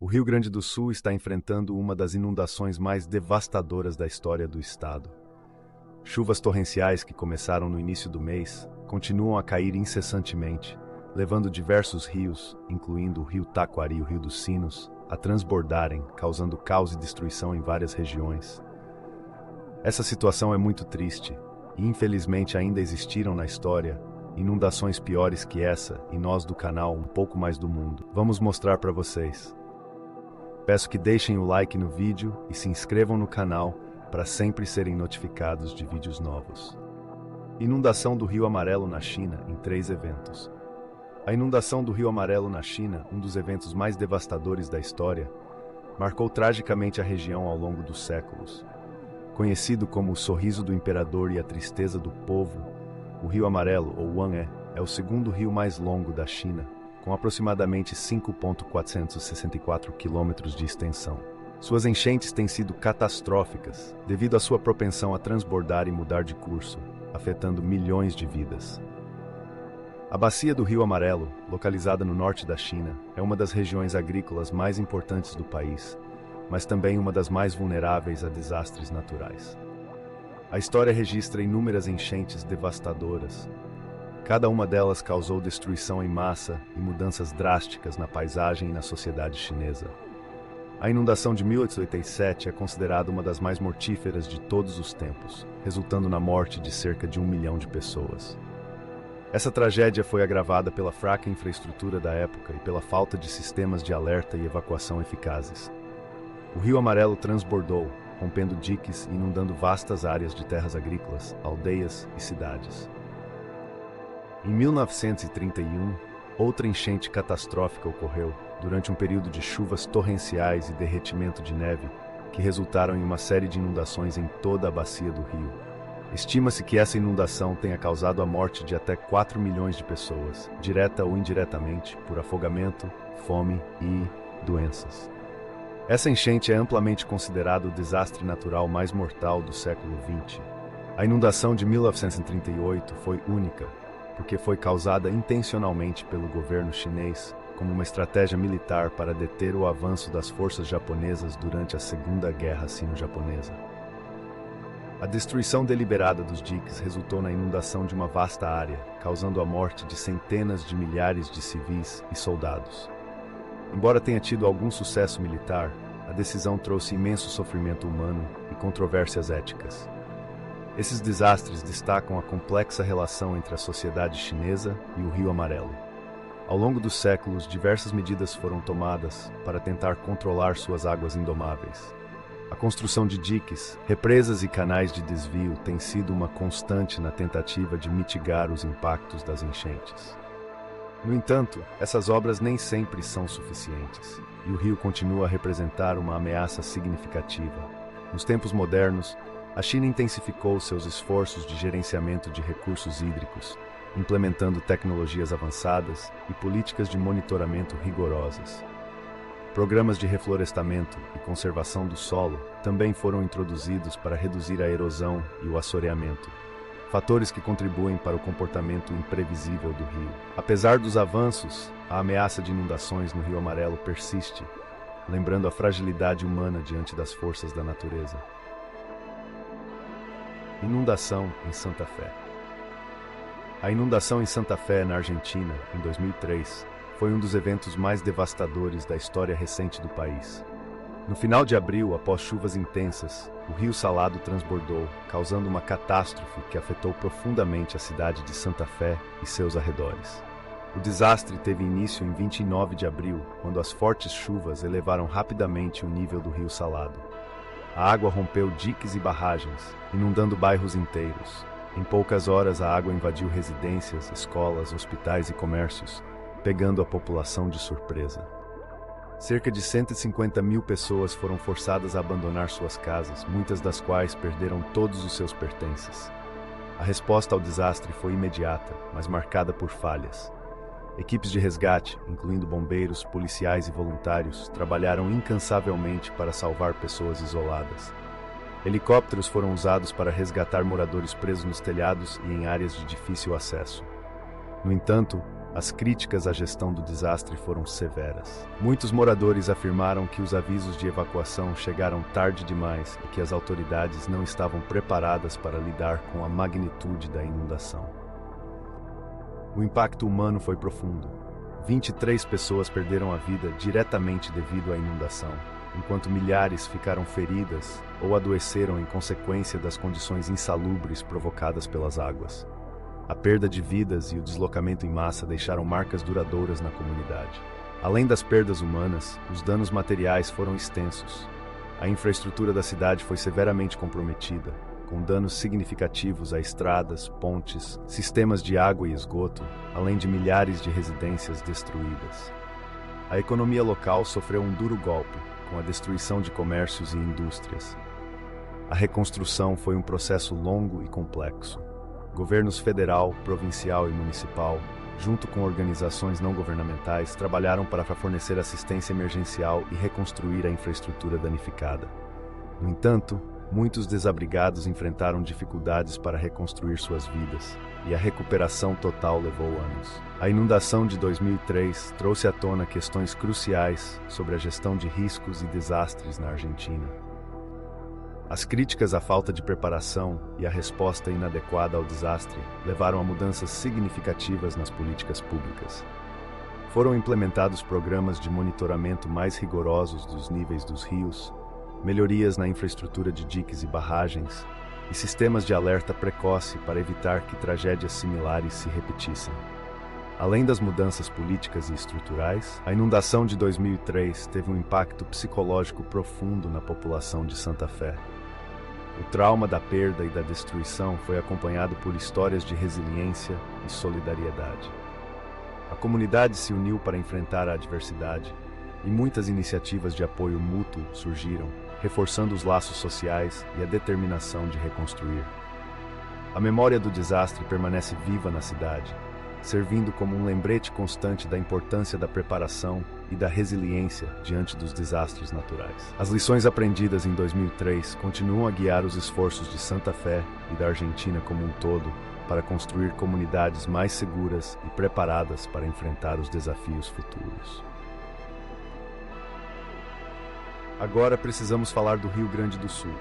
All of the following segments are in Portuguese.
O Rio Grande do Sul está enfrentando uma das inundações mais devastadoras da história do estado. Chuvas torrenciais que começaram no início do mês continuam a cair incessantemente, levando diversos rios, incluindo o Rio Taquari e o Rio dos Sinos, a transbordarem, causando caos e destruição em várias regiões. Essa situação é muito triste, e infelizmente ainda existiram na história inundações piores que essa, e nós do canal Um Pouco Mais do Mundo vamos mostrar para vocês. Peço que deixem o like no vídeo e se inscrevam no canal para sempre serem notificados de vídeos novos. Inundação do Rio Amarelo na China em 3 eventos. A inundação do Rio Amarelo na China, um dos eventos mais devastadores da história, marcou tragicamente a região ao longo dos séculos. Conhecido como o sorriso do imperador e a tristeza do povo, o Rio Amarelo, ou Wanghe, é o segundo rio mais longo da China, com aproximadamente 5.464 quilômetros de extensão. Suas enchentes têm sido catastróficas, devido à sua propensão a transbordar e mudar de curso, afetando milhões de vidas. A Bacia do Rio Amarelo, localizada no norte da China, é uma das regiões agrícolas mais importantes do país, mas também uma das mais vulneráveis a desastres naturais. A história registra inúmeras enchentes devastadoras. Cada uma delas causou destruição em massa e mudanças drásticas na paisagem e na sociedade chinesa. A inundação de 1887 é considerada uma das mais mortíferas de todos os tempos, resultando na morte de cerca de 1 milhão de pessoas. Essa tragédia foi agravada pela fraca infraestrutura da época e pela falta de sistemas de alerta e evacuação eficazes. O Rio Amarelo transbordou, rompendo diques e inundando vastas áreas de terras agrícolas, aldeias e cidades. Em 1931, outra enchente catastrófica ocorreu durante um período de chuvas torrenciais e derretimento de neve que resultaram em uma série de inundações em toda a bacia do rio. Estima-se que essa inundação tenha causado a morte de até 4 milhões de pessoas, direta ou indiretamente, por afogamento, fome e doenças. Essa enchente é amplamente considerada o desastre natural mais mortal do século XX. A inundação de 1938 foi única, porque foi causada intencionalmente pelo governo chinês como uma estratégia militar para deter o avanço das forças japonesas durante a Segunda Guerra Sino-Japonesa. A destruição deliberada dos diques resultou na inundação de uma vasta área, causando a morte de centenas de milhares de civis e soldados. Embora tenha tido algum sucesso militar, a decisão trouxe imenso sofrimento humano e controvérsias éticas. Esses desastres destacam a complexa relação entre a sociedade chinesa e o Rio Amarelo. Ao longo dos séculos, diversas medidas foram tomadas para tentar controlar suas águas indomáveis. A construção de diques, represas e canais de desvio tem sido uma constante na tentativa de mitigar os impactos das enchentes. No entanto, essas obras nem sempre são suficientes, e o rio continua a representar uma ameaça significativa. Nos tempos modernos, a China intensificou seus esforços de gerenciamento de recursos hídricos, implementando tecnologias avançadas e políticas de monitoramento rigorosas. Programas de reflorestamento e conservação do solo também foram introduzidos para reduzir a erosão e o assoreamento, fatores que contribuem para o comportamento imprevisível do rio. Apesar dos avanços, a ameaça de inundações no Rio Amarelo persiste, lembrando a fragilidade humana diante das forças da natureza. Inundação em Santa Fé. A inundação em Santa Fé, na Argentina, em 2003, foi um dos eventos mais devastadores da história recente do país. No final de abril, após chuvas intensas, o Rio Salado transbordou, causando uma catástrofe que afetou profundamente a cidade de Santa Fé e seus arredores. O desastre teve início em 29 de abril, quando as fortes chuvas elevaram rapidamente o nível do Rio Salado. A água rompeu diques e barragens, inundando bairros inteiros. Em poucas horas, a água invadiu residências, escolas, hospitais e comércios, pegando a população de surpresa. Cerca de 150 mil pessoas foram forçadas a abandonar suas casas, muitas das quais perderam todos os seus pertences. A resposta ao desastre foi imediata, mas marcada por falhas. Equipes de resgate, incluindo bombeiros, policiais e voluntários, trabalharam incansavelmente para salvar pessoas isoladas. Helicópteros foram usados para resgatar moradores presos nos telhados e em áreas de difícil acesso. No entanto, As críticas à gestão do desastre foram severas. Muitos moradores afirmaram que os avisos de evacuação chegaram tarde demais e que as autoridades não estavam preparadas para lidar com a magnitude da inundação. O impacto humano foi profundo. 23 pessoas perderam a vida diretamente devido à inundação, enquanto milhares ficaram feridas ou adoeceram em consequência das condições insalubres provocadas pelas águas. A perda de vidas e o deslocamento em massa deixaram marcas duradouras na comunidade. Além das perdas humanas, os danos materiais foram extensos. A infraestrutura da cidade foi severamente comprometida, com danos significativos a estradas, pontes, sistemas de água e esgoto, além de milhares de residências destruídas. A economia local sofreu um duro golpe, com a destruição de comércios e indústrias. A reconstrução foi um processo longo e complexo. Governos federal, provincial e municipal, junto com organizações não governamentais, trabalharam para fornecer assistência emergencial e reconstruir a infraestrutura danificada. No entanto, muitos desabrigados enfrentaram dificuldades para reconstruir suas vidas, e a recuperação total levou anos. A inundação de 2003 trouxe à tona questões cruciais sobre a gestão de riscos e desastres na Argentina. As críticas à falta de preparação e à resposta inadequada ao desastre levaram a mudanças significativas nas políticas públicas. Foram implementados programas de monitoramento mais rigorosos dos níveis dos rios, melhorias na infraestrutura de diques e barragens, e sistemas de alerta precoce para evitar que tragédias similares se repetissem. Além das mudanças políticas e estruturais, a inundação de 2003 teve um impacto psicológico profundo na população de Santa Fé. O trauma da perda e da destruição foi acompanhado por histórias de resiliência e solidariedade. A comunidade se uniu para enfrentar a adversidade, e muitas iniciativas de apoio mútuo surgiram, reforçando os laços sociais e a determinação de reconstruir. A memória do desastre permanece viva na cidade, servindo como um lembrete constante da importância da preparação e da resiliência diante dos desastres naturais. As lições aprendidas em 2003 continuam a guiar os esforços de Santa Fé e da Argentina como um todo para construir comunidades mais seguras e preparadas para enfrentar os desafios futuros. Agora precisamos falar do Rio Grande do Sul.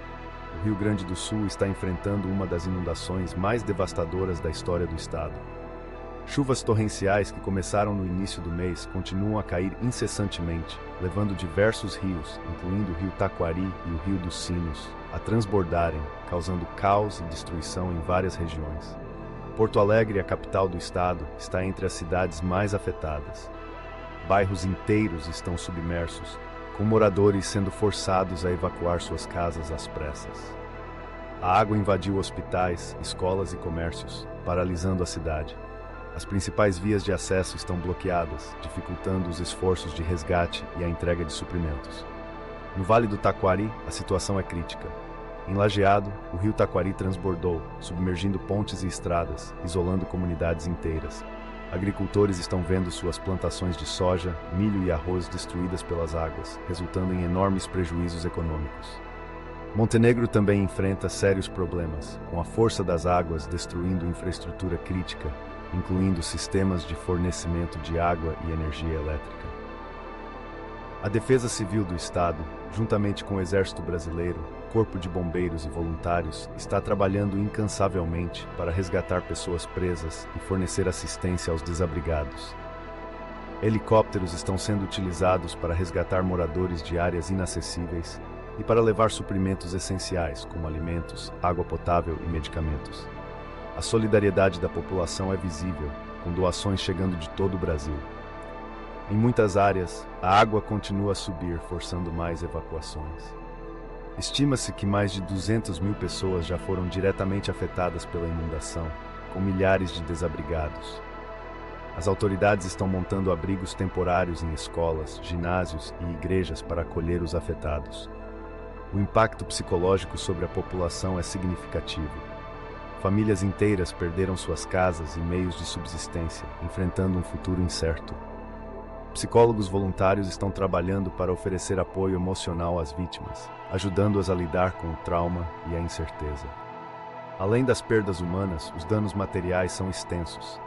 O Rio Grande do Sul está enfrentando uma das inundações mais devastadoras da história do estado. Chuvas torrenciais que começaram no início do mês continuam a cair incessantemente, levando diversos rios, incluindo o Rio Taquari e o Rio dos Sinos, a transbordarem, causando caos e destruição em várias regiões. Porto Alegre, a capital do estado, está entre as cidades mais afetadas. Bairros inteiros estão submersos, com moradores sendo forçados a evacuar suas casas às pressas. A água invadiu hospitais, escolas e comércios, paralisando a cidade. As principais vias de acesso estão bloqueadas, dificultando os esforços de resgate e a entrega de suprimentos. No Vale do Taquari, a situação é crítica. Em Lajeado, o rio Taquari transbordou, submergindo pontes e estradas, isolando comunidades inteiras. Agricultores estão vendo suas plantações de soja, milho e arroz destruídas pelas águas, resultando em enormes prejuízos econômicos. Montenegro também enfrenta sérios problemas, com a força das águas destruindo infraestrutura crítica, incluindo sistemas de fornecimento de água e energia elétrica. A Defesa Civil do Estado, juntamente com o Exército Brasileiro, Corpo de Bombeiros e voluntários, está trabalhando incansavelmente para resgatar pessoas presas e fornecer assistência aos desabrigados. Helicópteros estão sendo utilizados para resgatar moradores de áreas inacessíveis e para levar suprimentos essenciais, como alimentos, água potável e medicamentos. A solidariedade da população é visível, com doações chegando de todo o Brasil. Em muitas áreas, a água continua a subir, forçando mais evacuações. Estima-se que mais de 200 mil pessoas já foram diretamente afetadas pela inundação, com milhares de desabrigados. As autoridades estão montando abrigos temporários em escolas, ginásios e igrejas para acolher os afetados. O impacto psicológico sobre a população é significativo. Famílias inteiras perderam suas casas e meios de subsistência, enfrentando um futuro incerto. Psicólogos voluntários estão trabalhando para oferecer apoio emocional às vítimas, ajudando-as a lidar com o trauma e a incerteza. Além das perdas humanas, os danos materiais são extensos.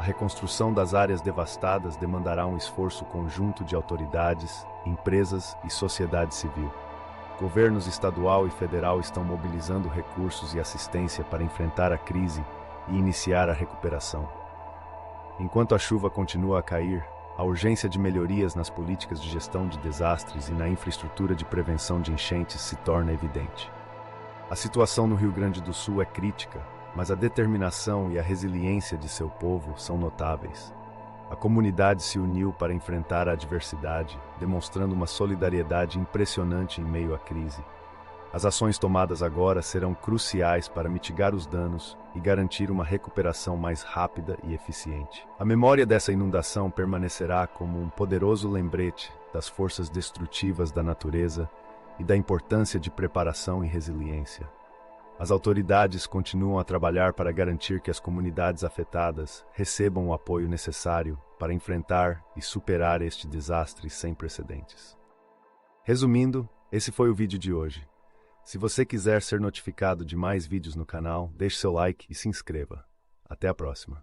A reconstrução das áreas devastadas demandará um esforço conjunto de autoridades, empresas e sociedade civil. Governos estadual e federal estão mobilizando recursos e assistência para enfrentar a crise e iniciar a recuperação. Enquanto a chuva continua a cair, a urgência de melhorias nas políticas de gestão de desastres e na infraestrutura de prevenção de enchentes se torna evidente. A situação no Rio Grande do Sul é crítica, mas a determinação e a resiliência de seu povo são notáveis. A comunidade se uniu para enfrentar a adversidade, demonstrando uma solidariedade impressionante em meio à crise. As ações tomadas agora serão cruciais para mitigar os danos e garantir uma recuperação mais rápida e eficiente. A memória dessa inundação permanecerá como um poderoso lembrete das forças destrutivas da natureza e da importância de preparação e resiliência. As autoridades continuam a trabalhar para garantir que as comunidades afetadas recebam o apoio necessário para enfrentar e superar este desastre sem precedentes. Resumindo, esse foi o vídeo de hoje. Se você quiser ser notificado de mais vídeos no canal, deixe seu like e se inscreva. Até a próxima.